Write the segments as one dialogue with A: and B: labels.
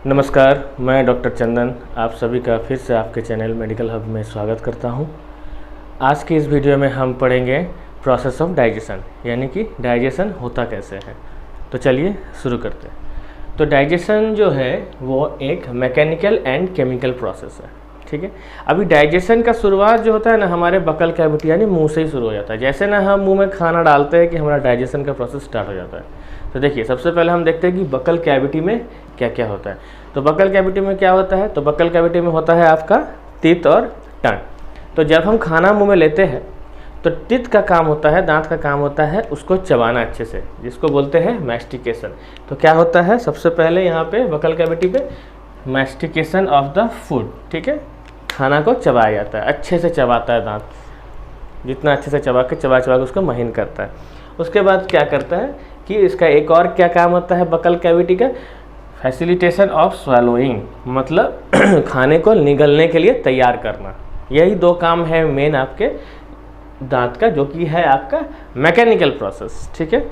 A: नमस्कार, मैं डॉक्टर चंदन आप सभी का फिर से आपके चैनल मेडिकल हब में स्वागत करता हूं। आज की इस वीडियो में हम पढ़ेंगे प्रोसेस ऑफ डाइजेशन, यानी कि डाइजेशन होता कैसे है। तो चलिए शुरू करते हैं। तो डाइजेशन जो है वो एक मैकेनिकल एंड केमिकल प्रोसेस है, ठीक है। अभी डाइजेशन का शुरुआत जो होता है ना, हमारे बकल कैविटी यानी मुंह से ही शुरू हो जाता है। जैसे ना हम मुंह में खाना डालते हैं कि हमारा डाइजेशन का प्रोसेस स्टार्ट हो जाता है। तो देखिए, सबसे पहले हम देखते हैं कि बकल कैविटी में क्या क्या होता है। तो बकल कैविटी में क्या होता है, तो बकल कैविटी में होता है आपका टीथ और टंग। तो जब हम खाना मुंह में लेते हैं तो टीथ का काम होता है, दांत का काम होता है उसको चबाना अच्छे से, जिसको बोलते हैं मैस्टिकेशन। तो क्या होता है, सबसे पहले यहाँ पे बकल कैविटी पे मैस्टिकेशन ऑफ द फूड, ठीक है। खाना को चबाया जाता है, अच्छे से चबाता है दांत, जितना अच्छे से चबा के उसको महीन करता है। उसके बाद क्या करता है कि इसका एक और क्या काम होता है बकल कैविटी का, फैसिलिटेशन ऑफ स्वैलोइंग, मतलब खाने को निगलने के लिए तैयार करना। यही दो काम है मेन आपके दांत का, जो कि है आपका मैकेनिकल प्रोसेस, ठीक है।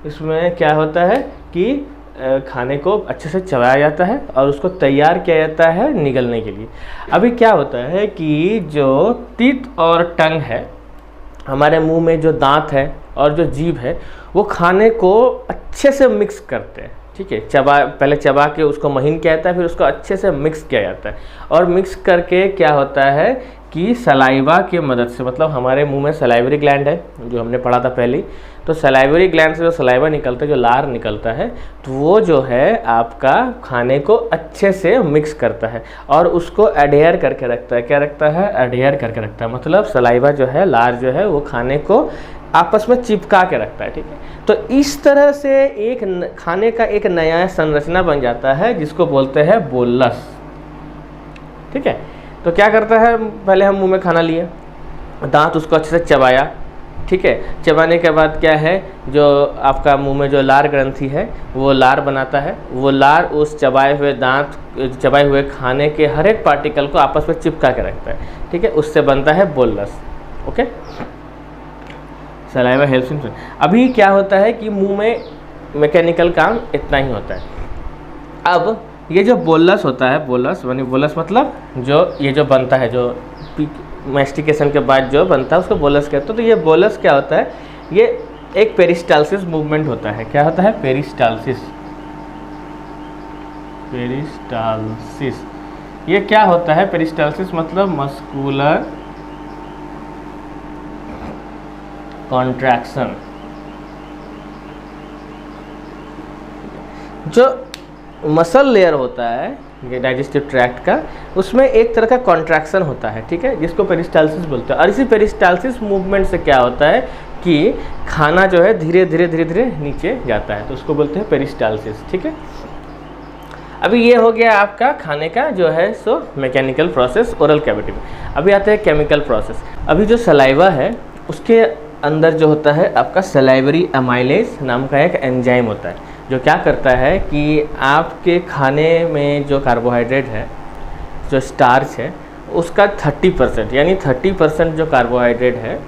A: इसमें क्या होता है कि खाने को अच्छे से चबाया जाता है और उसको तैयार किया जाता है निगलने के लिए। अभी क्या होता है कि जो टीथ और टंग है, हमारे मुंह में जो दांत है और जो जीभ है, वो खाने को अच्छे से मिक्स करते हैं, ठीक है। पहले चबा के उसको महीन किया जाता है, फिर उसको अच्छे से मिक्स किया जाता है। और मिक्स करके क्या होता है कि सलाइवा की मदद से, मतलब हमारे मुंह में सलाइवरी ग्लैंड है जो हमने पढ़ा था पहले ही। तो सलाइवरी ग्लैंड से जो सलाइवा निकलता है, जो लार निकलता है, तो वो जो है आपका खाने को अच्छे से मिक्स करता है और उसको एडहेयर करके रखता है। क्या रखता है? एडहेयर करके रखता है, मतलब सलाइवा जो है, लार जो है, वो खाने को आपस में चिपका के रखता है, ठीक है। तो इस तरह से एक खाने का एक नया संरचना बन जाता है, जिसको बोलते हैं बोलस, ठीक है। तो क्या करता है, पहले हम मुंह में खाना लिए, दांत उसको अच्छे से चबाया, ठीक है। चबाने के बाद क्या है, जो आपका मुंह में जो लार ग्रंथि है वो लार बनाता है। वो लार उस चबाए हुए खाने के हर एक पार्टिकल को आपस में चिपका के रखता है, ठीक है। उससे बनता है bolus, okay. Saliva helps in. अभी क्या होता है कि मुंह में मैकेनिकल काम इतना ही होता है। अब ये जो बोलस होता है, बोलस मतलब ये जो बनता है, जो मैस्टिकेशन के बाद जो बनता है उसको बोलस कहते हैं। तो ये बोलस क्या होता है, ये एक पेरिस्टालसिस मूवमेंट होता है। क्या होता है? पेरिस्टालसिस। ये क्या होता है? पेरिस्टालसिस मतलब मस्कुलर कॉन्ट्रैक्शन। जो मसल लेयर होता है डाइजेस्टिव ट्रैक्ट का, उसमें एक तरह का कॉन्ट्रैक्शन होता है, ठीक है, जिसको पेरिस्टालसिस बोलते हैं। और इसी पेरिस्टालसिस मूवमेंट से क्या होता है कि खाना जो है धीरे धीरे नीचे जाता है, तो उसको बोलते हैं पेरिस्टालसिस, ठीक है। अभी ये हो गया आपका खाने का जो है so mechanical process oral cavity में। अभी आते हैं केमिकल प्रोसेस। अभी जो सलाइवा है उसके अंदर जो होता है आपका सलाइवरी अमाइलेज नाम का एक एंजाइम होता है, जो क्या करता है कि आपके खाने में जो कार्बोहाइड्रेट है, जो स्टार्च है, उसका 30%, यानी 30% जो कार्बोहाइड्रेट है,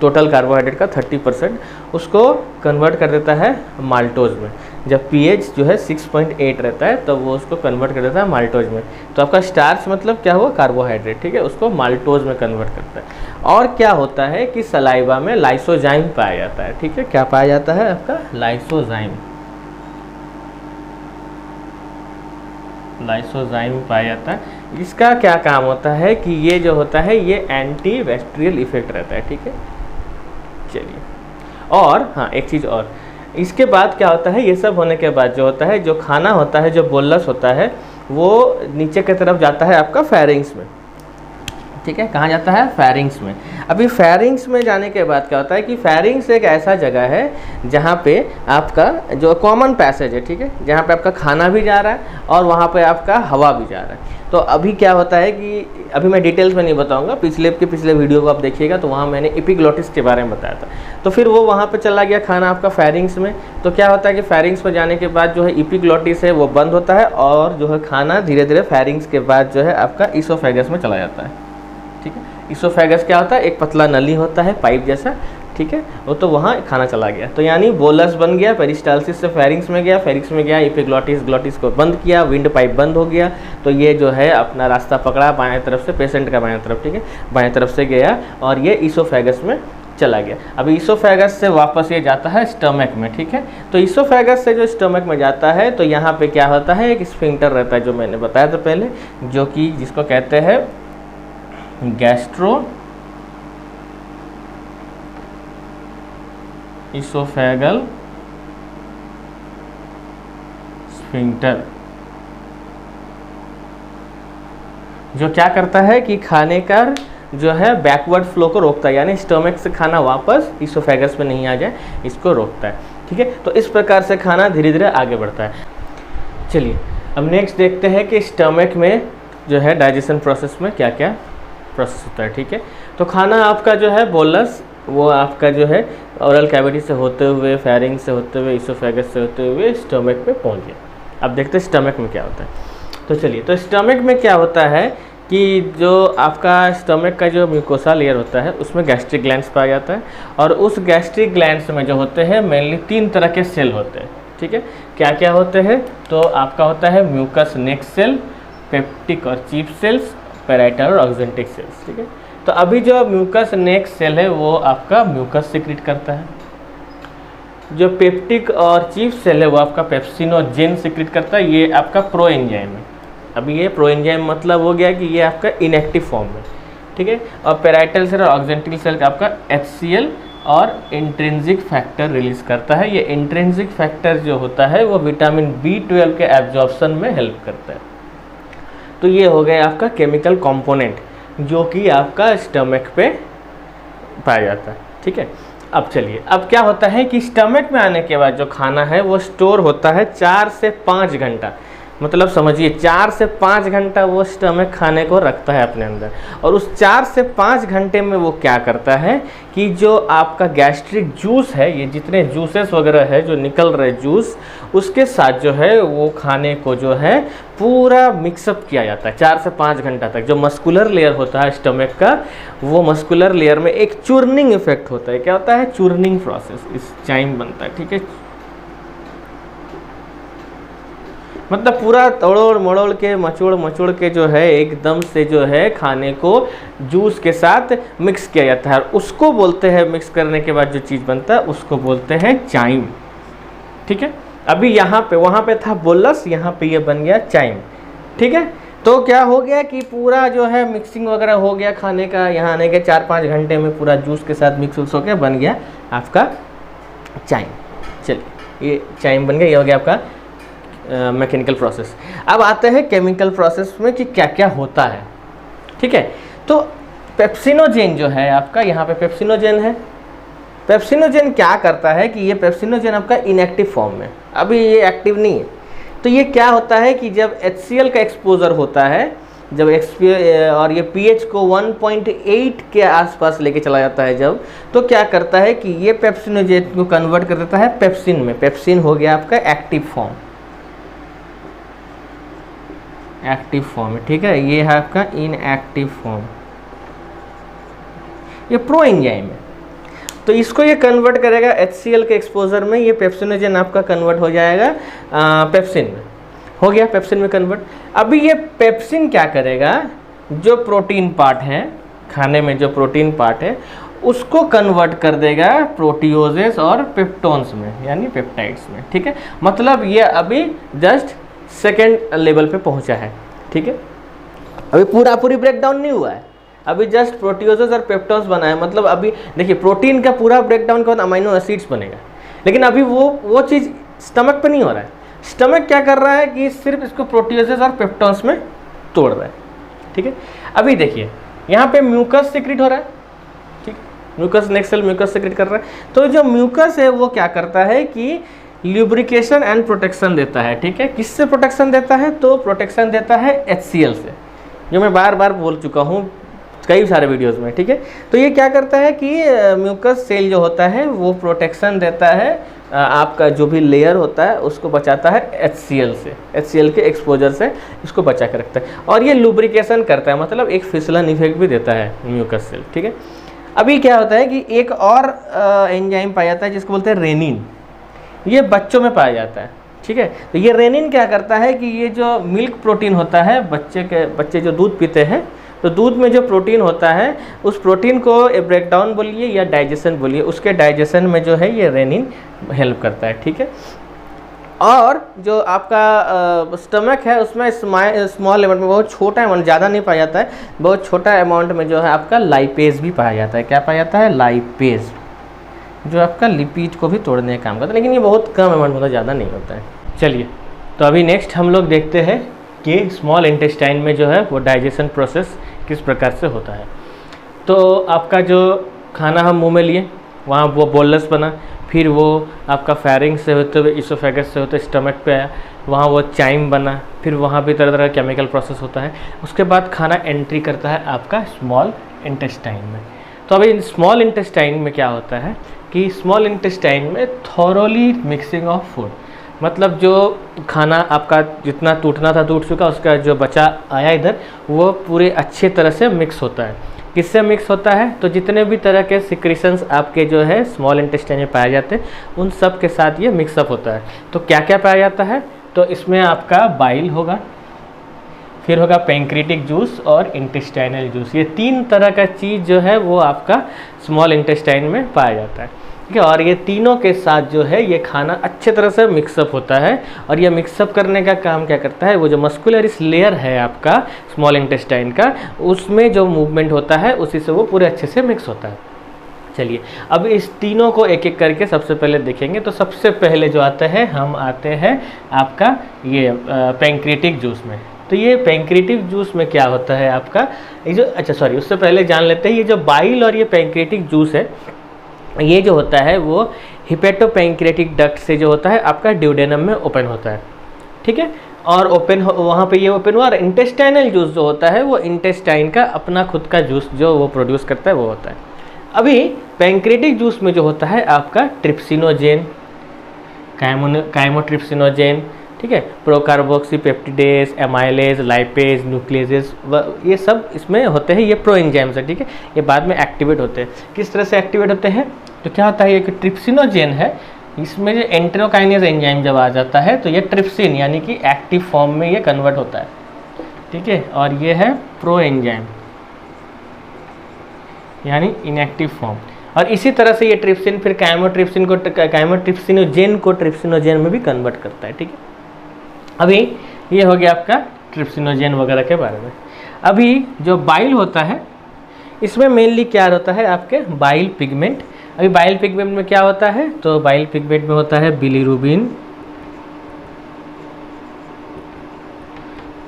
A: टोटल कार्बोहाइड्रेट का 30%, उसको कन्वर्ट कर देता है माल्टोज में। जब पीएच जो है 6.8 रहता है, तो वो उसको कन्वर्ट कर देता है माल्टोज में। तो आपका स्टार्च मतलब क्या हुआ? कार्बोहाइड्रेट, ठीक है, उसको माल्टोज में कन्वर्ट करता है। और क्या होता है कि सलाइवा में लाइसोजाइम पाया जाता है, ठीक है। क्या पाया जाता है? आपका लाइसोजाइम पाया जाता है। इसका क्या काम होता है कि ये जो होता है ये एंटी बैक्टीरियल इफेक्ट रहता है, ठीक है। चलिए, और हाँ एक चीज़ और, इसके बाद क्या होता है, ये सब होने के बाद जो होता है, जो खाना होता है, जो बोलस होता है, वो नीचे की तरफ जाता है आपका फेरिंग्स में, ठीक है। कहाँ जाता है? फेरिंग्स में। अभी फेरिंग्स में जाने के बाद क्या होता है कि फेरिंग्स एक ऐसा जगह है जहाँ पे आपका जो कॉमन पैसेज है, ठीक है, जहाँ पे आपका खाना भी जा रहा है और वहाँ पे आपका हवा भी जा रहा है। तो अभी क्या होता है कि अभी मैं डिटेल्स में नहीं बताऊंगा, पिछले वीडियो को आप देखिएगा तो वहाँ मैंने एपिग्लोटिस के बारे में बताया था। तो फिर वो वहाँ पे चला गया खाना आपका फेरिंग्स में। तो क्या होता है कि फेरिंग्स में जाने के बाद जो है एपिग्लोटिस है वो बंद होता है और जो है खाना धीरे धीरे फेरिंग्स के बाद जो है आपका इसोफेगस में चला जाता है, ठीक है। इसोफेगस क्या होता है? एक पतला नली होता है, पाइप जैसा, ठीक है, वो तो वहाँ खाना चला गया। तो यानी बोलस बन गया, पेरिस्टालसिस से फेरिंक्स में गया, फेरिंक्स में गया एपिग्लॉटिस, ग्लॉटिस को बंद किया, विंड पाइप बंद हो गया, तो ये जो है अपना रास्ता पकड़ा बाएं तरफ से, पेशेंट का बाएं तरफ, ठीक है, बाएं तरफ से गया और ये ईसोफेगस में चला गया। अब ईसोफेगस से वापस ये जाता है स्टमक में, ठीक है। तो ईसोफेगस से जो स्टमक में जाता है तो यहाँ पे क्या होता है, एक स्फिंक्टर रहता है जो मैंने बताया था पहले, जो कि जिसको कहते हैं गैस्ट्रो इसोफेगल स्फिंक्टर, जो क्या करता है कि खाने का जो है बैकवर्ड फ्लो को रोकता है, यानी स्टमक से खाना वापस इसोफेगस में नहीं आ जाए, इसको रोकता है, ठीक है। तो इस प्रकार से खाना धीरे धीरे आगे बढ़ता है। चलिए अब नेक्स्ट देखते हैं कि स्टमक में जो है डाइजेशन प्रोसेस में क्या क्या प्रोसेस होता है, ठीक है। तो खाना आपका जो है बोलस, वो आपका जो है ओरल कैविटी से होते हुए, फेरिंग से होते हुए, इसोफेगस से होते हुए स्टमक पे पहुंच गया। अब देखते हैं स्टमक में क्या होता है। तो चलिए, तो स्टमक में क्या होता है कि जो आपका स्टमक का जो म्यूकोसा लेयर होता है उसमें गैस्ट्रिक ग्लैंड्स पाया जाता है, और उस गैस्ट्रिक ग्लैंड्स में जो होते हैं मेनली 3 तरह के सेल होते हैं, ठीक है। क्या क्या होते हैं, तो आपका होता है म्यूकस नेक सेल, पेप्टिक और चीफ सेल्स, पैराइटल और ऑक्जेंटिक सेल्स, ठीक है। तो अभी जो म्यूकस नेक सेल है वो आपका म्यूकस सिक्रीट करता है, जो पेप्टिक और चीफ सेल है वो आपका पेप्सिनोजेन सिक्रीट करता है, ये आपका प्रो एंजाइम है। अभी ये प्रो एंजाइम मतलब हो गया कि ये आपका इनएक्टिव फॉर्म में, ठीक है। और पैराइटल सेल और ऑक्जेंटिक सेल आपका HCl और इंट्रिंसिक फैक्टर रिलीज करता है। ये इंट्रिंसिक फैक्टर जो होता है वो विटामिन B12 के एब्जॉर्प्शन में हेल्प करता है। तो ये हो गया आपका केमिकल कंपोनेंट जो कि आपका स्टमक पे पाया जाता है, ठीक है। अब चलिए, अब क्या होता है कि स्टमक में आने के बाद जो खाना है वो स्टोर होता है 4 से 5 घंटा, मतलब समझिए 4 से 5 घंटा वो स्टमक खाने को रखता है अपने अंदर। और उस 4 से 5 घंटे में वो क्या करता है कि जो आपका गैस्ट्रिक जूस है, ये जितने जूसेस वगैरह है जो निकल रहे जूस, उसके साथ जो है वो खाने को जो है पूरा मिक्सअप किया जाता है 4 से 5 घंटा तक। जो मस्कुलर लेयर होता है स्टमक का, वो मस्कुलर लेयर में एक चूर्निंग इफेक्ट होता है। क्या होता है, चूर्निंग प्रोसेस, इस चाइम बनता है, ठीक है। मतलब पूरा तोड़ मड़ोड़ के मचोड़ के जो है एकदम से जो है खाने को जूस के साथ मिक्स किया जाता है, और उसको बोलते हैं, मिक्स करने के बाद जो चीज़ बनता है उसको बोलते हैं चाइम, ठीक है। अभी यहाँ पे, वहाँ पे था बोलस, यहाँ पे ये बन गया चाइम, ठीक है। तो क्या हो गया कि पूरा जो है मिक्सिंग वगैरह हो गया खाने का, यहाँ आने के 4-5 घंटे में पूरा जूस के साथ मिक्स हो गया, बन गया आपका चाइम। चलिए, ये चाइम बन गया, ये हो गया आपका मैकेनिकल प्रोसेस। अब आते हैं केमिकल प्रोसेस में कि क्या क्या होता है, ठीक है। तो पेप्सिनोजेन जो है आपका, यहाँ पे पेप्सिनोजेन है। पेप्सिनोजेन क्या करता है कि ये पेप्सिनोजेन आपका इनएक्टिव फॉर्म में, अभी ये एक्टिव नहीं है। तो ये क्या होता है कि जब HCl का एक्सपोजर होता है, जब और ये pH को 1.8 के आसपास लेके चला जाता है जब, तो क्या करता है कि ये पेप्सिनोजेन को कन्वर्ट कर देता है पेप्सिन में। पेप्सिन हो गया आपका एक्टिव फॉर्म, एक्टिव फॉर्म है, ठीक है। ये है आपका इनएक्टिव फॉर्म, ये प्रो एंजाइम है। तो इसको ये कन्वर्ट करेगा HCl के एक्सपोजर में, ये पेप्सिनोजेन आपका कन्वर्ट हो जाएगा पेप्सिन में, हो गया पेप्सिन में कन्वर्ट। अभी ये पेप्सिन क्या करेगा, जो प्रोटीन पार्ट है खाने में, जो प्रोटीन पार्ट है उसको कन्वर्ट कर देगा प्रोटियोजेस और पेप्टोन्स में, यानी पेप्टाइड्स में, ठीक है। मतलब ये अभी जस्ट सेकेंड लेवल पे पहुंचा है, ठीक है। अभी पूरी ब्रेकडाउन नहीं हुआ है, अभी जस्ट प्रोटियोजेस और पेप्टोन्स बना है। मतलब अभी देखिए, प्रोटीन का पूरा ब्रेकडाउन के बाद अमीनो एसिड्स बनेगा, लेकिन अभी वो चीज़ स्टमक पे नहीं हो रहा है। स्टमक क्या कर रहा है कि सिर्फ इसको प्रोटियोजेस और पेप्टोन्स में तोड़ रहा है, ठीक है। अभी देखिए, यहाँ पे म्यूकस सिक्रीट हो रहा है, ठीक, म्यूकस नेक सेल म्यूकस सिक्रीट कर रहा है। तो जो म्यूकस है वो क्या करता है कि ल्यूब्रिकेशन एंड प्रोटेक्शन देता है, ठीक है। किससे प्रोटेक्शन देता है, तो प्रोटेक्शन देता है HCl से, जो मैं बार बार बोल चुका हूँ कई सारे वीडियोस में, ठीक है। तो ये क्या करता है कि म्यूकस सेल जो होता है वो प्रोटेक्शन देता है, आपका जो भी लेयर होता है उसको बचाता है HCl से, HCl के एक्सपोजर से इसको बचा के रखता है। और ये लुब्रिकेशन करता है, मतलब एक फिसलन इफेक्ट भी देता है म्यूकस सेल, ठीक है। अभी क्या होता है कि एक और एंजाइम पाया जाता है जिसको बोलते हैं रेनिन, ये बच्चों में पाया जाता है, ठीक है। तो ये रेनिन क्या करता है कि ये जो मिल्क प्रोटीन होता है, बच्चे जो दूध पीते हैं, तो दूध में जो प्रोटीन होता है उस प्रोटीन को ब्रेक डाउन बोलिए या डाइजेशन बोलिए, उसके डाइजेशन में जो है ये रेनिन हेल्प करता है, ठीक है। और जो आपका स्टमक है उसमें स्मॉल अमाउंट में, बहुत छोटा अमाउंट, ज़्यादा नहीं पाया जाता है, बहुत छोटा अमाउंट में जो है आपका लाइपेज भी पाया जाता है। क्या पाया जाता है? लाइपेज, जो आपका लिपिड को भी तोड़ने का काम करता है, लेकिन ये बहुत कम अमाउंट होता है, ज़्यादा नहीं होता है। चलिए, तो अभी नेक्स्ट हम लोग देखते हैं कि स्मॉल इंटेस्टाइन में जो है वो डाइजेशन प्रोसेस किस प्रकार से होता है। तो आपका जो खाना हम मुंह में लिए, वहाँ वो बोलस बना, फिर वो आपका फेरिंग से होते हुए इसोफेगस से होते स्टमक पे आया, वहाँ वो चाइम बना, फिर वहाँ भी तरह तरह का केमिकल प्रोसेस होता है। उसके बाद खाना एंट्री करता है आपका स्मॉल इंटेस्टाइन में। तो अभी स्मॉल इंटेस्टाइन में क्या होता है कि स्मॉल इंटेस्टाइन में थॉरोली मिक्सिंग ऑफ फूड, मतलब जो खाना आपका जितना टूटना था टूट चुका, उसका जो बचा आया इधर, वो पूरे अच्छे तरह से मिक्स होता है। किससे मिक्स होता है? तो जितने भी तरह के सिक्रीशंस आपके जो है स्मॉल इंटेस्टाइन में पाए जाते हैं, उन सब के साथ ये मिक्सअप होता है। तो क्या क्या पाया जाता है? तो इसमें आपका बाइल होगा, फिर होगा पेंक्रियाटिक जूस और इंटेस्टाइनल जूस। ये 3 तरह का चीज़ जो है वो आपका स्मॉल इंटेस्टाइन में पाया जाता है, ठीक है। और ये तीनों के साथ जो है ये खाना अच्छे तरह से मिक्सअप होता है। और ये मिक्सअप करने का काम क्या करता है? वो जो मस्कुलरिस लेयर है आपका स्मॉल इंटेस्टाइन का, उसमें जो मूवमेंट होता है उसी से वो पूरे अच्छे से मिक्स होता है। चलिए, अब इस तीनों को एक एक करके सबसे पहले देखेंगे। तो सबसे पहले जो आता है, हम आते हैं आपका ये पेंक्रियाटिक जूस में। तो ये पेंक्रियाटिक जूस में क्या होता है आपका, ये जो उससे पहले जान लेते हैं, ये जो बाइल और ये पेंक्रियाटिक जूस है, ये जो होता है वो हिपेटोपेंक्रियाटिक डक्ट से जो होता है आपका ड्यूडेनम में ओपन होता है, ठीक है। और वहाँ पे ये ओपन हुआ। और इंटेस्टाइनल जूस जो होता है वो इंटेस्टाइन का अपना खुद का जूस जो वो प्रोड्यूस करता है वो होता है। अभी पेंक्रियाटिक जूस में जो होता है आपका ट्रिप्सिनोजेन, काइमोट्रिप्सिनोजेन, ठीक है, प्रोकार्बोक्सीपेप्टिडेज, एमाइलेज, लाइपेज, न्यूक्लियसेज, ये सब इसमें होते हैं। ये प्रो एंजाइम्स है, ठीक है। ये बाद में एक्टिवेट होते हैं। किस तरह से एक्टिवेट होते हैं? तो क्या होता है, ये कि ट्रिप्सिनोजेन है, इसमें जो एंटेरोकाइनेज एंजाइम जब आ जाता है तो ये ट्रिप्सिन यानी कि एक्टिव फॉर्म में ये कन्वर्ट होता है, ठीक है। और ये है प्रो एंजाइम यानी इनएक्टिव फॉर्म। और इसी तरह से ये ट्रिप्सिन फिर काइमोट्रिप्सिनोजेन को ट्रिप्सिनोजेन में भी कन्वर्ट करता है, ठीक है। अभी ये हो गया आपका ट्रिप्सिनोजेन वगैरह के बारे में। अभी जो बाइल होता है इसमें मेनली क्या होता है आपके बाइल पिगमेंट। अभी बाइल पिगमेंट में क्या होता है? तो बाइल पिगमेंट में होता है बिलीरुबिन,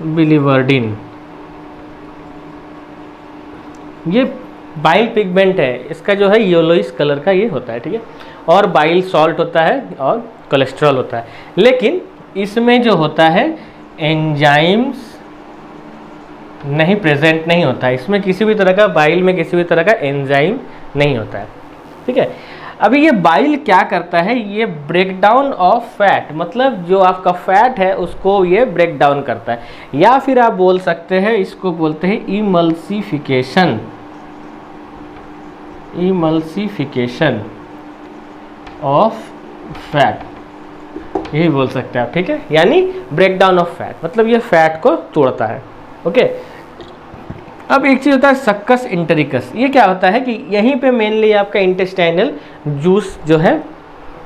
A: बिलीवर्डिन, ये बाइल पिगमेंट है। इसका जो है येलोइश कलर का ये होता है, ठीक है। और बाइल सॉल्ट होता है और कोलेस्ट्रॉल होता है। लेकिन इसमें जो होता है एंजाइम्स नहीं प्रेजेंट नहीं होता है। इसमें किसी भी तरह का बाइल में किसी भी तरह का एंजाइम नहीं होता है, ठीक है। अभी ये बाइल क्या करता है? ये ब्रेक डाउन ऑफ फैट, मतलब जो आपका फैट है उसको ये ब्रेक डाउन करता है। या फिर आप बोल सकते हैं, इसको बोलते हैं इमल्सिफिकेशन, इमल्सिफिकेशन ऑफ फैट, यही बोल सकते हैं आप, ठीक है। यानी ब्रेक डाउन ऑफ फैट, मतलब ये फैट को तोड़ता है, ओके। अब एक चीज़ होता है सक्कस एंटेरिकस। ये क्या होता है कि यहीं पे मेनली आपका इंटेस्टाइनल जूस जो है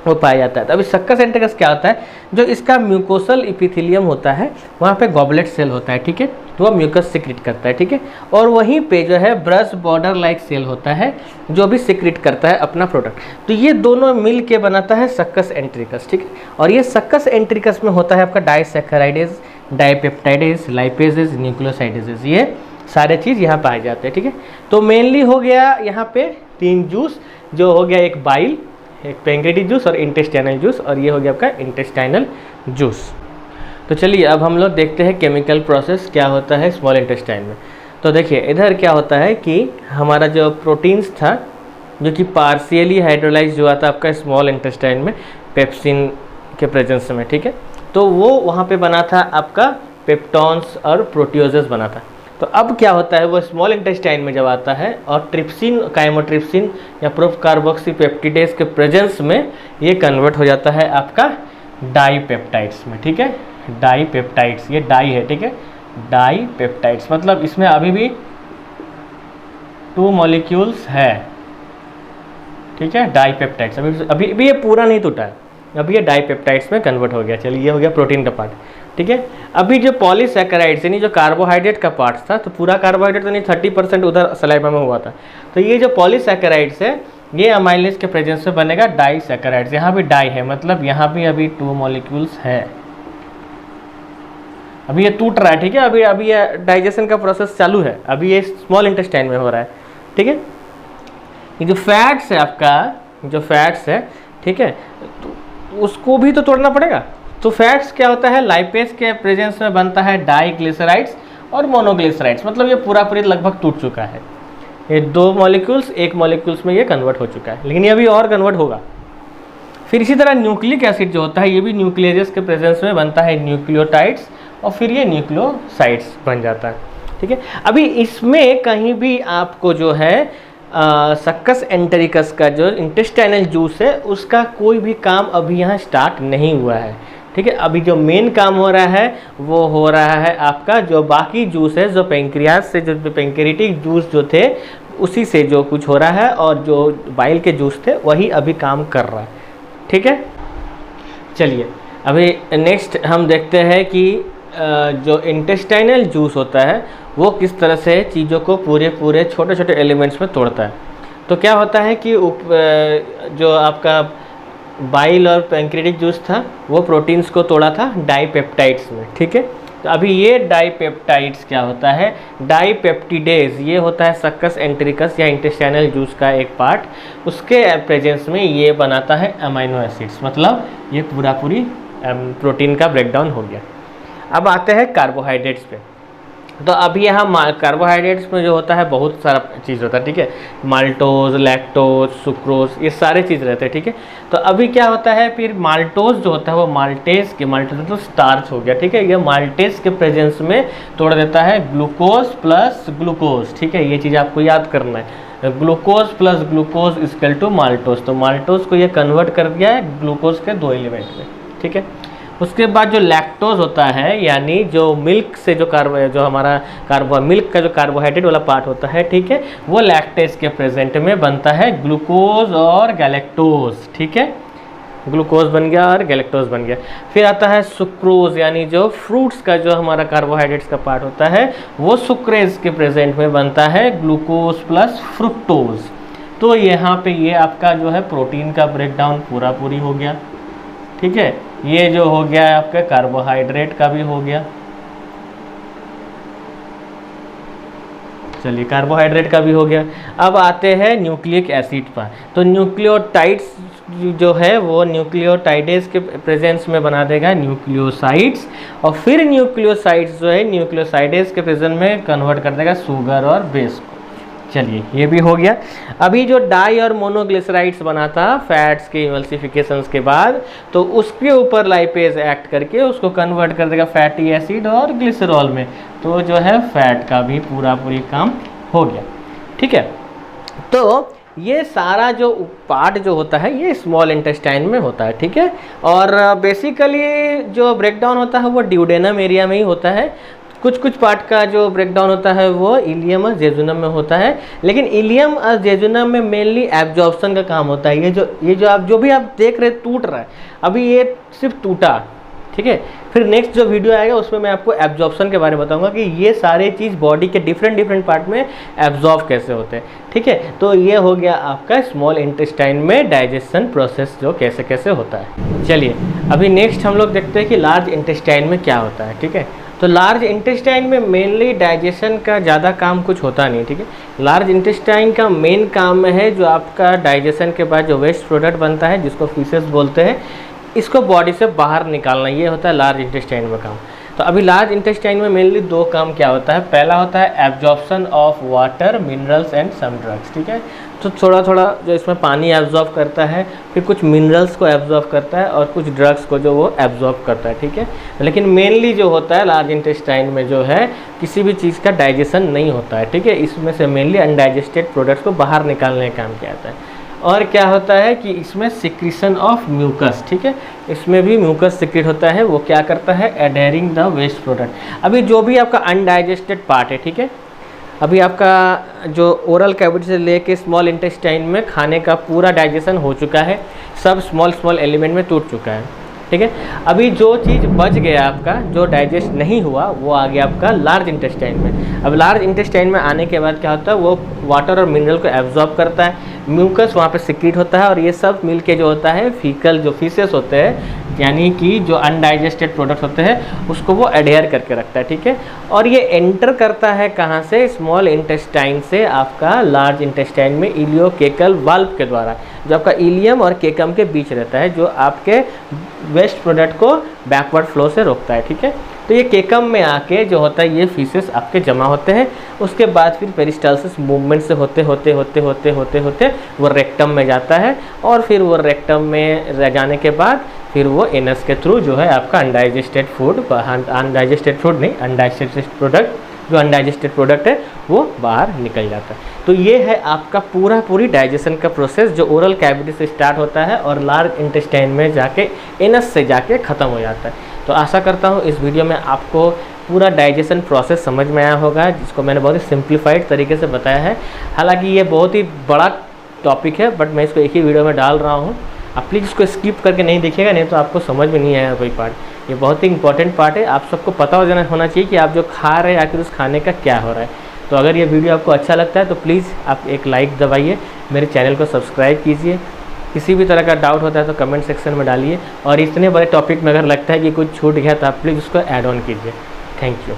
A: वो पाया जाता है। तो अभी सक्कस एंटेरिकस क्या होता है? जो इसका म्यूकोसल इपिथेलियम होता है वहाँ पे गॉबलेट सेल होता है, ठीक है, तो वह म्यूकस सिक्रेट करता है, ठीक है। और वहीं पे जो है ब्रश बॉर्डर लाइक सेल होता है जो भी सिक्रेट करता है अपना प्रोडक्ट। तो ये दोनों मिल के बनाता है सक्कस एंटेरिकस, ठीक है। और ये सक्कस एंटेरिकस में होता है आपका डाइसैकेराइडेज, डाइपेप्टाइडेज, लाइपेजेज, न्यूक्लियोसाइडेजेज, ये सारे चीज़ यहाँ पाए जाते हैं, ठीक है। तो मेनली हो गया यहाँ पे 3 जूस, जो हो गया एक बाइल, एक पेंक्रियाटिक जूस और इंटेस्टाइनल जूस, और ये हो गया आपका इंटेस्टाइनल जूस। तो चलिए अब हम लोग देखते हैं केमिकल प्रोसेस क्या होता है स्मॉल इंटेस्टाइन में। तो देखिए इधर क्या होता है कि हमारा जो प्रोटीन्स था जो कि पार्शियली हाइड्रोलाइज हुआ था आपका स्मॉल इंटेस्टाइन में पेप्सिन के प्रेजेंस में, ठीक है। तो वो वहाँ पे बना था आपका पेप्टॉन्स और प्रोटियोजेस बना था। तो अब क्या होता है, वो स्मॉल इंटेस्टाइन में जब आता है और ट्रिप्सिन, काइमोट्रिप्सिन या प्रोकार्बोक्सीपेप्टिडेज के प्रेजेंस में ये कन्वर्ट हो जाता है आपका डाईपेप्टाइड्स में, ठीक है, डाईपेप्टाइड्स, ये डाई है, ठीक है, डाईपेप्टाइड्स मतलब इसमें अभी भी 2 मॉलिक्यूल्स है, ठीक है, डाईपेप्टाइड्स, अभी भी ये पूरा नहीं टूटा है, अभी ये डाईपेप्टाइड्स में कन्वर्ट हो गया। चलिए ये हो गया प्रोटीन का पार्ट, ठीक है। अभी जो पॉलीसैकेराइड्स यानी जो कार्बोहाइड्रेट का पार्ट था, तो पूरा कार्बोहाइड्रेट तो नहीं, 30% उधर सलाइवा में हुआ था, तो ये जो पॉलीसैकेराइड्स है ये अमाइलेज के प्रेजेंस में बनेगा डाईसैकेराइड्स। यहाँ भी डाई है मतलब यहाँ भी अभी 2 मॉलिक्यूल्स है, अभी ये टूट रहा है, ठीक है, अभी ये डाइजेशन का प्रोसेस चालू है, अभी ये स्मॉल इंटेस्टाइन में हो रहा है, ठीक है। ये जो फैट्स है आपका, जो फैट्स है, ठीक है, तो उसको भी तो तोड़ना पड़ेगा। तो फैट्स क्या होता है, लाइपेज के प्रेजेंस में बनता है डाईग्लिसराइड्स और मोनोग्लिसराइड्स, मतलब ये पूरा लगभग टूट चुका है, ये 2 मॉलिक्यूल्स 1 मॉलिक्यूल्स में ये कन्वर्ट हो चुका है, लेकिन ये अभी और कन्वर्ट होगा। फिर इसी तरह न्यूक्लिक एसिड जो होता है ये भी न्यूक्लियस के प्रेजेंस में बनता है न्यूक्लियोटाइड्स और फिर ये न्यूक्लियोसाइड्स बन जाता है, ठीक है। अभी इसमें कहीं भी आपको जो है सक्कस एंटेरिकस का जो इंटेस्टाइनल जूस है उसका कोई भी काम अभी यहाँ स्टार्ट नहीं हुआ है, ठीक है। अभी जो मेन काम हो रहा है वो हो रहा है आपका जो बाकी जूस है, जो पेंक्रियाज से जो पेंक्रियाटिक जूस जो थे उसी से जो कुछ हो रहा है, और जो बाइल के जूस थे वही अभी काम कर रहा है, ठीक है। चलिए अभी नेक्स्ट हम देखते हैं कि जो इंटेस्टाइनल जूस होता है वो किस तरह से चीज़ों को पूरे छोटे छोटे एलिमेंट्स में तोड़ता है। तो क्या होता है कि जो आपका बाइल और पैंक्रियाटिक जूस था वो प्रोटीन्स को तोड़ा था डाईपेप्टाइड्स में, ठीक है। तो अभी ये डाईपेप्टाइड्स क्या होता है, डाईपेप्टिडेज, ये होता है सक्कस एंटेरिकस या इंटेस्टाइनल जूस का एक पार्ट, उसके प्रेजेंस में ये बनाता है अमीनो एसिड्स, मतलब ये पूरी प्रोटीन का ब्रेकडाउन हो गया। अब आते हैं कार्बोहाइड्रेट्स पे। तो अभी यहाँ कार्बोहाइड्रेट्स में जो होता है बहुत सारा चीज़ होता है, ठीक है, माल्टोज, लैक्टोज, सुक्रोज, ये सारे चीज़ रहते हैं, ठीक है। तो अभी क्या होता है, फिर माल्टोज जो होता है वो माल्टेज मतलब स्टार्च हो गया, ठीक है, ये माल्टेज के प्रेजेंस में तोड़ देता है ग्लूकोज प्लस ग्लूकोज, ठीक है, ये चीज़ आपको याद करना है, glucose plus glucose equal to maltose. तो माल्टोज को ये कन्वर्ट कर दिया है ग्लूकोज के 2 एलिमेंट में, ठीक है। उसके बाद जो लैक्टोज होता है यानी जो मिल्क से जो हमारा मिल्क का जो कार्बोहाइड्रेट वाला पार्ट होता है, ठीक है, वो लैक्टेज के प्रेजेंट में बनता है ग्लूकोज और गैलेक्टोज, ठीक है, ग्लूकोज बन गया और गैलेक्टोज बन गया। फिर आता है सुक्रोज यानी जो फ्रूट्स का जो हमारा कार्बोहाइड्रेट्स का पार्ट होता है वो सुक्रेज के प्रेजेंट में बनता है ग्लूकोज प्लस फ्रुक्टोज। तो यहाँ पे ये आपका जो है प्रोटीन का ब्रेकडाउन पूरी हो गया, ठीक है। ये जो हो गया है आपका कार्बोहाइड्रेट का भी हो गया, चलिए कार्बोहाइड्रेट का भी हो गया। अब आते हैं न्यूक्लिक एसिड पर। तो न्यूक्लियोटाइड्स जो है वो न्यूक्लियोटाइडेज के प्रेजेंस में बना देगा न्यूक्लियोसाइड्स, और फिर न्यूक्लियोसाइड्स जो है न्यूक्लियोसाइडेज के प्रेजेंस में कन्वर्ट कर देगा शुगर और बेस को। चलिए ये भी हो गया। अभी जो डाई और मोनोग्लिसराइड्स बना था फैट्स के इमल्सिफिकेशंस के बाद, तो उसके ऊपर लाइपेज एक्ट करके उसको कन्वर्ट कर देगा फैटी एसिड और ग्लिसरॉल में, तो जो है फैट का भी पूरी काम हो गया, ठीक है। तो ये सारा जो पार्ट जो होता है ये स्मॉल इंटेस्टाइन में होता है, ठीक है। और बेसिकली जो ब्रेकडाउन होता है वो ड्यूडेनम एरिया में ही होता है। कुछ पार्ट का जो ब्रेकडाउन होता है वो इलियम और जेजुनम में होता है, लेकिन इलियम और जेजुनम में मेनली एब्जॉर्प्शन का काम होता है। ये जो भी आप देख रहे टूट रहा है, अभी ये सिर्फ टूटा, ठीक है। फिर नेक्स्ट जो वीडियो आएगा उसमें मैं आपको एब्जॉर्प्शन के बारे में बताऊंगा कि ये सारे चीज़ बॉडी के डिफरेंट पार्ट में एब्जॉर्ब कैसे होते हैं, ठीक है। तो ये हो गया आपका स्मॉल इंटेस्टाइन में डाइजेशन प्रोसेस जो कैसे होता है। चलिए अभी नेक्स्ट हम लोग देखते हैं कि लार्ज इंटेस्टाइन में क्या होता है, ठीक है। तो लार्ज इंटेस्टाइन में मेनली डाइजेशन का ज़्यादा काम कुछ होता नहीं, ठीक है। लार्ज इंटेस्टाइन का मेन काम है जो आपका डाइजेशन के बाद जो वेस्ट प्रोडक्ट बनता है जिसको फीसेस बोलते हैं, इसको बॉडी से बाहर निकालना, ये होता है लार्ज इंटेस्टाइन में काम। तो अभी लार्ज इंटेस्टाइन में मेनली दो काम क्या होता है, पहला होता है absorption of water, minerals and some drugs, ठीक है। तो थोड़ा थोड़ा जो इसमें पानी एब्जॉर्ब करता है, फिर कुछ मिनरल्स को एब्जॉर्ब करता है और कुछ ड्रग्स को जो वो एब्जॉर्ब करता है, ठीक है। लेकिन मेनली जो होता है लार्ज इंटेस्टाइन में जो है किसी भी चीज़ का डाइजेशन नहीं होता है, ठीक है। इसमें से मेनली अनडाइजेस्टेड प्रोडक्ट्स को बाहर निकालने का काम किया जाता है। और क्या होता है कि इसमें सिक्रीशन ऑफ म्यूकस, ठीक है, इसमें भी म्यूकस सिक्रेट होता है, वो क्या करता है, एडहेरिंग द वेस्ट प्रोडक्ट। अभी जो भी आपका अनडाइजेस्टेड पार्ट है, ठीक है, अभी आपका जो ओरल कैविटी से लेके स्मॉल इंटेस्टाइन में खाने का पूरा डाइजेशन हो चुका है, सब स्मॉल स्मॉल एलिमेंट में टूट चुका है, ठीक है। अभी जो चीज़ बच गया आपका, जो डाइजेस्ट नहीं हुआ, वो आ गया आपका लार्ज इंटेस्टाइन में। अब लार्ज इंटेस्टाइन में आने के बाद क्या होता है, वो वाटर और मिनरल को एब्जॉर्ब करता है, म्यूकस वहाँ पे सिक्रीट होता है और ये सब मिलके जो होता है फीकल जो फीसेस होते हैं, यानी कि जो अनडाइजेस्टेड प्रोडक्ट्स होते हैं, उसको वो एडहेयर करके रखता है, ठीक है। और ये एंटर करता है कहाँ से, स्मॉल इंटेस्टाइन से आपका लार्ज इंटेस्टाइन में इलियोकेकल वाल्व के द्वारा, जो आपका इलियम और केकम के बीच रहता है, जो आपके वेस्ट प्रोडक्ट को बैकवर्ड फ्लो से रोकता है, ठीक है। तो ये केकम में आके जो होता है ये फीसेस आपके जमा होते हैं, उसके बाद फिर पेरिस्टाल्सिस मूवमेंट से होते होते होते होते होते होते वो रेक्टम में जाता है, और फिर वो रेक्टम में रह जाने के बाद फिर वो एनस के थ्रू जो है आपका अनडाइजेस्टेड फूड, अनडाइजेस्टेड फूड नहीं, अनडाइजेस्टेड प्रोडक्ट, जो अनडाइजेस्टेड प्रोडक्ट है वो बाहर निकल जाता है। तो ये है आपका पूरी डाइजेशन का प्रोसेस, जो ओरल कैविटी से स्टार्ट होता है और लार्ज इंटेस्टाइन में जाके एनस से जाके ख़त्म हो जाता है। तो आशा करता हूँ इस वीडियो में आपको पूरा डाइजेशन प्रोसेस समझ में आया होगा, जिसको मैंने बहुत ही सिंप्लीफाइड तरीके से बताया है। हालांकि ये बहुत ही बड़ा टॉपिक है, बट मैं इसको एक ही वीडियो में डाल रहा हूँ। आप प्लीज़ इसको स्किप करके नहीं देखिएगा, नहीं तो आपको समझ में नहीं आएगा कोई पार्ट। ये बहुत ही इंपॉर्टेंट पार्ट है, आप सबको पता होना चाहिए कि आप जो खा रहे हैं आखिर उस खाने का क्या हो रहा है। तो अगर ये वीडियो आपको अच्छा लगता है तो प्लीज़ आप एक लाइक दबाइए, मेरे चैनल को सब्सक्राइब कीजिए। किसी भी तरह का डाउट होता है तो कमेंट सेक्शन में डालिए, और इतने बड़े टॉपिक में अगर लगता है कि कुछ छूट गया तो आप प्लीज़ उसको ऐड ऑन कीजिए। Thank you.